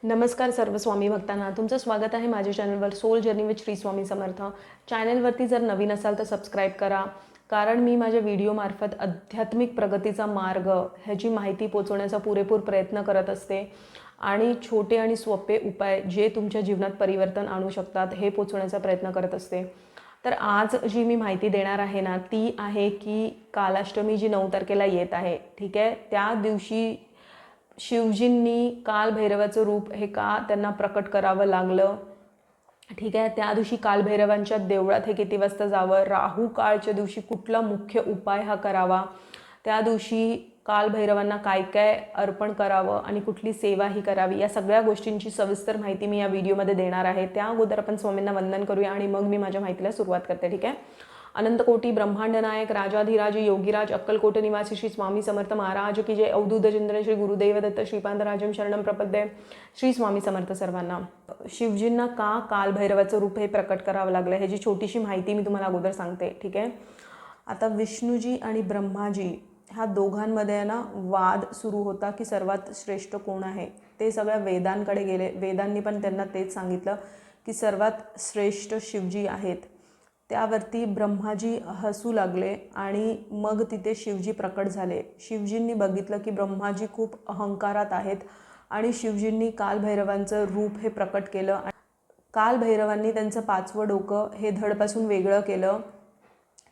नमस्कार सर्व स्वामी भक्तांना, तुमचं स्वागत आहे माझ्या चॅनलवर soul journey with Shri Swami Samarth. चॅनलवरती जर नवीन असाल तर सबस्क्राईब करा, कारण मी माझ्या व्हिडिओमार्फत आध्यात्मिक प्रगतीचा मार्ग ह्याची माहिती पोचवण्याचा पुरेपूर प्रयत्न करत असते आणि छोटे आणि सोपे उपाय जे तुमच्या जीवनात परिवर्तन आणू शकतात हे पोचवण्याचा प्रयत्न करत असते. तर आज जी मी माहिती देणार आहे ना, ती आहे की कालाष्टमी जी 9 तारखेला येत आहे, ठीक आहे. त्या दिवशी शिवजींनी कालभैरवाचं रूप हे का त्यांना प्रकट करावं लागलं, ठीक आहे. त्या दिवशी कालभैरवांच्या देवळात हे किती वाजता जावं, राहू काळच्या दिवशी कुठला मुख्य उपाय हा करावा, त्या दिवशी कालभैरवांना काय काय अर्पण करावं आणि कुठली सेवा ही करावी, या सगळ्या गोष्टींची सविस्तर माहिती मी या व्हिडिओमध्ये देणार आहे. त्या अगोदर आपण स्वामींना वंदन करूया आणि मग मी माझ्या माहितीला सुरुवात करते, ठीक आहे. अनंतकोटी ब्रह्मांड नायक राजाधिराज योगीराज अक्कलकोट निवासी श्री स्वामी समर्थ महाराज की जय. अवधूत चिंतन श्री गुरुदेव दत्त श्रीपादराजम शरणम प्रपद्ये. श्री स्वामी समर्थ सर्वांना. शिवजींना का कालभैरवाचं रूप हे प्रकट करावं लागलं ह्याची छोटीशी माहिती मी तुम्हाला अगोदर सांगते, ठीक आहे. आता विष्णूजी आणि ब्रह्माजी ह्या दोघांमध्ये ना वाद सुरू होता की सर्वात श्रेष्ठ कोण आहे. ते सगळ्या वेदांकडे गेले. वेदांनी पण त्यांना तेच सांगितलं की सर्वात श्रेष्ठ शिवजी आहेत. त्यावरती ब्रह्माजी हसू लागले आणि मग तिथे शिवजी प्रकट झाले. शिवजींनी बघितलं की ब्रह्माजी खूप अहंकारात आहेत आणि शिवजींनी कालभैरवांचं रूप हे प्रकट केलं. कालभैरवांनी त्यांचं 5वं डोकं हे धडपासून वेगळं केलं.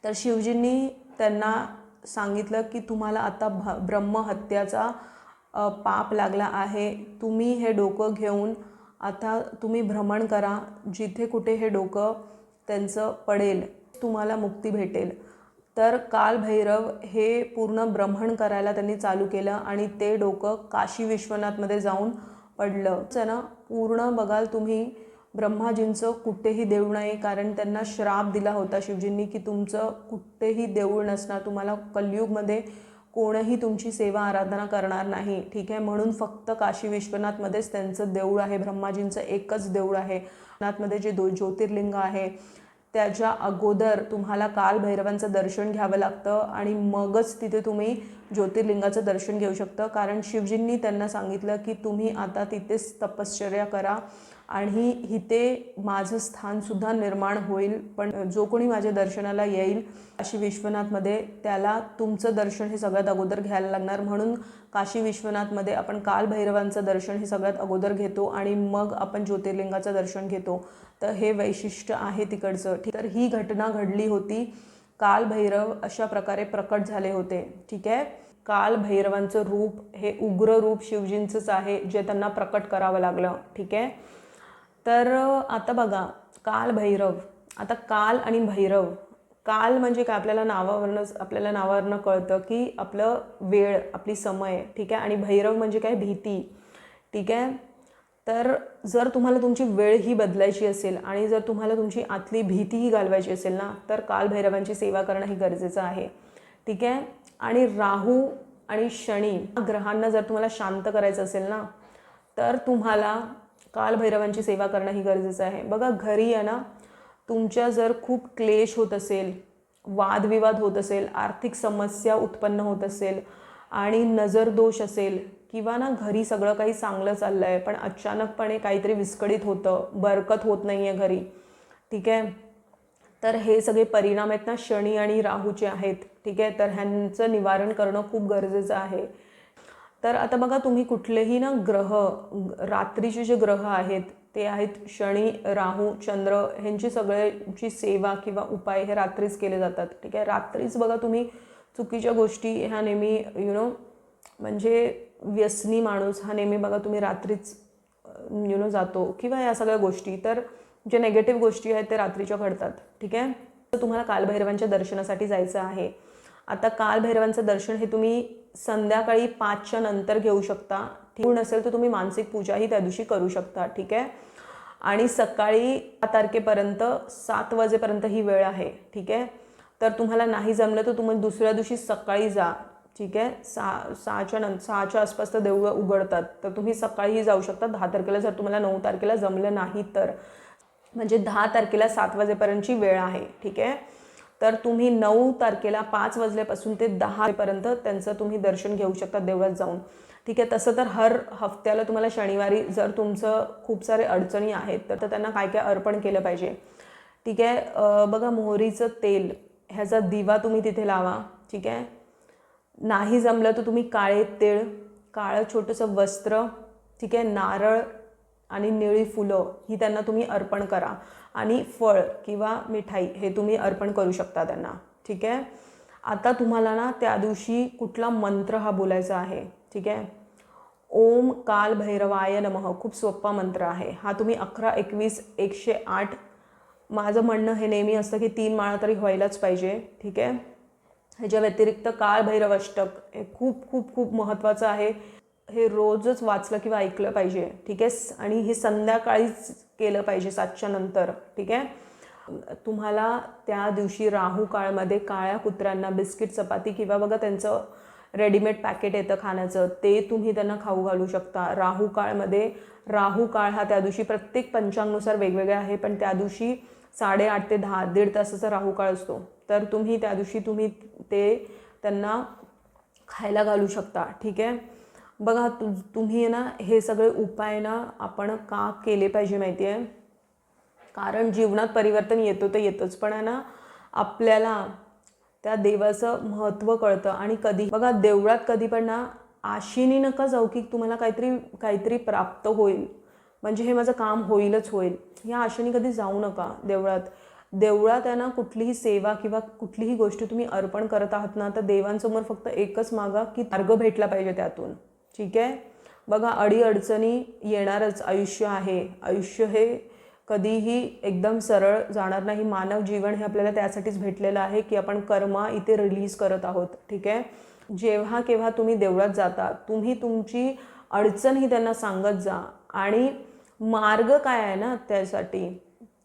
तर शिवजींनी त्यांना सांगितलं की तुम्हाला आता ब्रह्महत्याचा पाप लागला आहे. तुम्ही हे डोकं घेऊन आता तुम्ही भ्रमण करा. जिथे कुठे हे डोकं त्यांचं पडेल तुम्हाला मुक्ती भेटेल. तर कालभैरव हे पूर्ण भ्रमण करायला त्यांनी चालू केलं आणि ते डोकं काशी विश्वनाथमध्ये जाऊन पडलं. ना पूर्ण बघाल तुम्ही ब्रह्माजींचं कुठेही देऊळ नाही, कारण त्यांना श्राप दिला होता शिवजींनी की तुमचं कुठेही देऊळ नसणार, तुम्हाला कलियुगमध्ये कोणीही तुमची सेवा आराधना करणार नाही, ठीक आहे. म्हणून फक्त काशी विश्वनाथमध्येच त्यांचं देऊळ आहे. ब्रह्माजींचं एकच देऊळ आहे. नाथमध्ये जे ज्योतिर्लिंग आहे त्याच्या अगोदर तुम्हाला कालभैरवांचं दर्शन घ्यावं लागतं आणि मगच तिथे तुम्ही ज्योतिर्लिंगाचं दर्शन घेऊ शकता. कारण शिवजींनी त्यांना सांगितलं की तुम्ही आता तिथेच तपश्चर्या करा आणि इथे माझं स्थानसुद्धा निर्माण होईल. पण जो कोणी माझ्या दर्शनाला येईल काशी विश्वनाथमध्ये त्याला तुमचं दर्शन हे सगळ्यात अगोदर घ्यायला लागणार. म्हणून काशी विश्वनाथमध्ये आपण कालभैरवांचं दर्शन हे सगळ्यात अगोदर घेतो आणि मग आपण ज्योतिर्लिंगाचं दर्शन घेतो. तर हे वैशिष्ट्य आहे तिकडचं. तर ही घटना घडली होती. कालभैरव अशा प्रकारे प्रकट झाले होते, ठीक आहे. कालभैरवांचं रूप हे उग्र रूप शिवजींचंच आहे जे त्यांना प्रकट करावं लागलं, ठीक आहे. तर आता बघा कालभैरव, आता काल आणि भैरव. काल म्हणजे काय आपल्याला नावावरनं कळतं की आपलं वेळ, आपली समय, ठीक आहे. आणि भैरव म्हणजे काय, भीती, ठीक आहे. तर जर तुम्हाला तुमची वेळ ही बदलायची असेल आणि जर तुम्हाला तुमची आतली भीतीही घालवायची असेल ना, तर कालभैरवांची सेवा करणं ही गरजेचं आहे, ठीक आहे. आणि राहू आणि शनी ग्रहांना जर तुम्हाला शांत करायचं असेल ना, तर तुम्हाला कालभैरवांची सेवा करणं ही गरजेचं आहे. बघा घरी आहे ना, तुमच्या जर खूप क्लेश होत असेल, वादविवाद होत असेल, आर्थिक समस्या उत्पन्न होत असेल आणि नजर दोष असेल किंवा ना घरी सगळं काही चांगलं चाललं आहे पण अचानकपणे काहीतरी विस्कळीत होतं, बरकत होत नाही आहे घरी, ठीक आहे. तर हे सगळे परिणाम आहेत ना शनी आणि राहूचे आहेत, ठीक आहे. तर ह्यांचं निवारण करणं खूप गरजेचं आहे. तर आता बघा तुम्ही कुठलेही ना ग्रह, रात्रीचे जे ग्रह आहेत ते आहेत शनी, राहू, चंद्र, ह्यांची सगळ्यांची सेवा किंवा उपाय हे रात्रीच केले जातात, ठीक आहे. रात्रीच बघा तुम्ही चुकीच्या गोष्टी ह्या नेहमी म्हणजे व्यसनी माणूस हा नेहमी बघा तुम्ही रात्रीच जातो किंवा या सगळ्या गोष्टी. तर जे नेगेटिव्ह गोष्टी आहेत ते रात्रीच्या घडतात, ठीक आहे. तर तुम्हाला कालभैरवांच्या दर्शनासाठी जायचं आहे. आता कालभैरवांचं दर्शन हे तुम्ही संध्याकाळी 5च्या नंतर घेऊ शकता. ठीक नसेल तर तुम्ही मानसिक पूजाही त्या दिवशी करू शकता, ठीक आहे. आणि सकाळी 6 तारखेपर्यंत 7 वाजेपर्यंत ही वेळ आहे, ठीक आहे. तर तुम्हाला नाही जमलं तर तुम्ही दुसऱ्या दिवशी सकाळी जा, ठीक आहे. 6च्या आसपास तर देऊळ उघडतात, तर तुम्ही सकाळीही जाऊ शकता 10 तारखेला. जर तुम्हाला 9 तारखेला जमलं नाही तर म्हणजे 10 तारखेला 7 वाजेपर्यंतची वेळ आहे, ठीक आहे. तर तुम्ही 9 तारखेला 5 वाजल्यापासून ते 10 पर्यंत त्यांचं तुम्ही दर्शन घेऊ शकता देवळात जाऊन. ठीक आहे. तसं तर हर हफ्त्याला तुम्हाला शनिवारी जर तुमचं खूप सारे अडचणी आहेत तर त्यांना काय काय अर्पण केलं पाहिजे. ठीक आहे. बघा, मोहरीचं तेल ह्याचा दिवा तुम्ही तिथे लावा. ठीक आहे. नाही जमलं तर तुम्ही काळे तीळ, काळं छोटंसं वस्त्र, ठीक आहे, नारळ आणि निळी फुलं ही त्यांना तुम्ही अर्पण करा. आणि फळ किंवा मिठाई हे तुम्ही अर्पण करू शकता त्यांना. ठीक आहे. आता तुम्हाला ना त्या दिवशी कुठला मंत्र हा बोलायचा आहे. ठीक आहे. ओम काल भैरवाय नमः, खूप सोपा मंत्र आहे हा. तुम्ही 11, 21, 108, माझं म्हणणं हे नेहमी असतं की 3 माळा तरी व्हायलाच पाहिजे. ठीक आहे. ह्याच्या व्यतिरिक्त काळ भैरव अष्टक हे खूप खूप खूप महत्त्वाचं आहे. हे रोजच वाचलं किंवा ऐकलं पाहिजे. ठीक आहे. आणि हे संध्याकाळीच केलं पाहिजे 7च्या नंतर. ठीक आहे. तुम्हाला त्या दिवशी राहू काळमध्ये काळ्या कुत्र्यांना बिस्किट, चपाती किंवा बघा त्यांचं रेडीमेड पॅकेट येतं खाण्याचं, ते तुम्ही त्यांना खाऊ घालू शकता. राहू काळमध्ये, राहू काळ हा त्या दिवशी प्रत्येक पंचांगानुसार वेगवेगळा आहे, पण त्या दिवशी 8:30 ते 10, 1.5 तासाचा राहू काळ असतो. तर तुम्ही त्या दिवशी तुम्ही ते त्यांना खायला घालू शकता. ठीक आहे. बघा, तुम्ही ना हे सगळे उपाय ना आपण का केले पाहिजे माहिती आहे, कारण जीवनात परिवर्तन येतो तर येतोच, पण आहे ना आपल्याला त्या देवाचं महत्त्व कळतं. आणि कधी बघा, देवळात कधी पण ना आशेने नका जाऊ की तुम्हाला काहीतरी प्राप्त होईल, म्हणजे हे माझं काम होईलच होईल, ह्या आशेने कधी जाऊ नका देवळात. देवळात आहे ना कुठलीही सेवा किंवा कुठलीही गोष्ट तुम्ही अर्पण करत आहात ना, तर देवांसमोर फक्त एकच मागा की मार्ग भेटला पाहिजे त्यातून. ठीक आहे. बघा, अडीअडचणी येणारच, आयुष्य आहे. आयुष्य हे कधीही एकदम सरळ जाणार नाही. मानव जीवन हे आपल्याला त्यासाठीच भेटलेलं आहे की आपण कर्मा इथे रिलीज करत आहोत. ठीक आहे. जेव्हा केव्हा तुम्ही देवळात जाता, तुम्ही तुमची अडचण ही त्यांना सांगत जा आणि मार्ग काय आहे ना त्यासाठी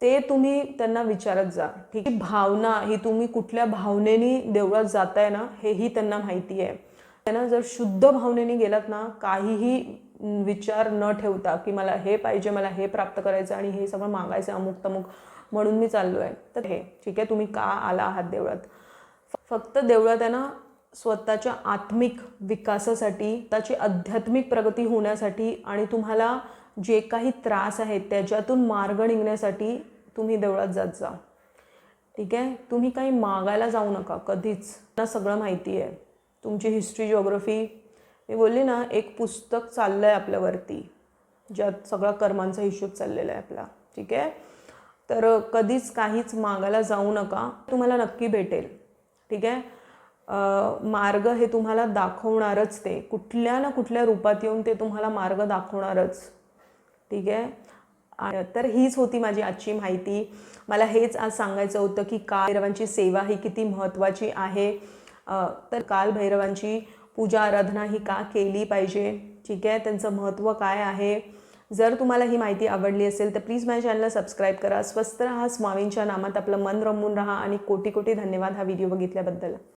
ते तुम्ही त्यांना विचारत जा. ठीक आहे. भावना ही तुम्ही कुठल्या भावनेने देवळात जाताय ना हेही त्यांना माहिती आहे. त्यांना जर शुद्ध भावनेने गेलात ना, काहीही विचार न ठेवता की मला हे पाहिजे, मला हे प्राप्त करायचं आणि हे सगळं मागायचं अमुक तमुक म्हणून मी चाललो आहे, तर हे ठीक आहे. तुम्ही का आला आहात देवळात? फक्त देवळात आहे ना स्वतःच्या आत्मिक विकासासाठी, त्याची आध्यात्मिक प्रगती होण्यासाठी आणि तुम्हाला जे काही त्रास आहेत त्याच्यातून मार्ग निघण्यासाठी तुम्ही देवळात जात जा. ठीक आहे. तुम्ही काही मागायला जाऊ नका कधीच. ना सगळं माहिती आहे, तुमची हिस्ट्री, जिओग्राफी, मी बोलली ना एक पुस्तक चाललं आहे आपल्यावरती ज्यात सगळा कर्मांचा हिशोब चाललेला आहे आपला. ठीक आहे. तर कधीच काहीच मागायला जाऊ नका, तुम्हाला नक्की भेटेल. ठीक आहे. मार्ग हे तुम्हाला दाखवणारच, ते कुठल्या ना कुठल्या रूपात येऊन ते तुम्हाला मार्ग दाखवणारच. ठीक आहे. तर हीच होती माझी आजची माहिती. मला हेच आज सांगायचं होतं की काल भैरवांची सेवा ही किती महत्त्वाची आहे. तर काल भैरवांची पूजा आराधना ही का केली पाहिजे. ठीक आहे. त्यांचं महत्त्व काय आहे. जर तुम्हाला ही माहिती आवडली असेल तर प्लीज माझ्या चॅनलला सबस्क्राईब करा. स्वस्थ राहा, स्वामींच्या नामात आपलं मन रमवून राहा आणि कोटी कोटी धन्यवाद हा व्हिडिओ बघितल्याबद्दल.